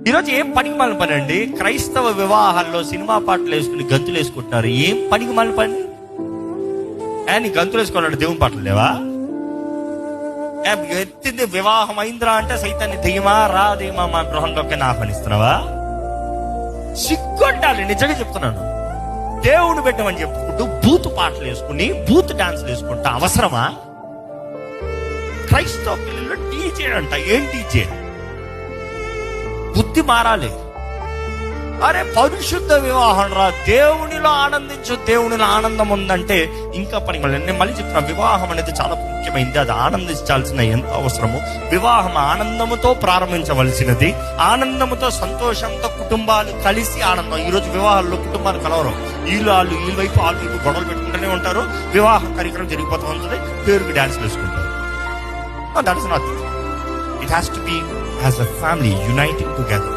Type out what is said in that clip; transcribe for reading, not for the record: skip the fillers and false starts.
ఈరోజు ఏం పనికిమాలిన పని అండి? క్రైస్తవ వివాహాల్లో సినిమా పాటలు వేసుకుని గంతులు వేసుకుంటున్నారు. ఏం పనికిమాలిన పని? నీ గంతులు వేసుకోవాలంటే దేవుని పాటలు లేవా? ఎత్తింది వివాహం అయిందిరా అంటే సైతాన్ని దెయ్యమా రాదేమా మా గృహంలోకి ఆహ్వానిస్తున్నావా? సిగ్గుండాలి, నిజంగా చెప్తున్నాను. దేవుని పెట్టమని చెప్పుకుంటూ బూత్ పాటలు వేసుకుని బూత్ డాన్స్లు వేసుకుంటా అవసరమా? క్రైస్తవ పిల్లలు డీజే అంట. ఏం డీజే? బుద్ధి మారాలి. అరే పరిశుద్ధ వివాహం రా, దేవునిలో ఆనందించు. దేవునిలో ఆనందం ఉందంటే ఇంకా పని. నేను మళ్ళీ చెప్తున్నా, వివాహం అనేది చాలా ముఖ్యమైనది. అది ఆనందించాల్సిన ఎంత అవసరము. వివాహం ఆనందముతో ప్రారంభించవలసినది. ఆనందముతో సంతోషంతో కుటుంబాలు కలిసి ఆనందం. ఈరోజు వివాహాల్లో కుటుంబాలు కలవరు. వీళ్ళు వైపు వాళ్ళు వైపు గొడవలు పెట్టుకుంటూనే ఉంటారు. వివాహ కార్యక్రమం జరిగిపోతూ ఉంటుంది, పేరుకి డాన్స్ వేసుకుంటారు. That is not. It has to be as a family uniting together.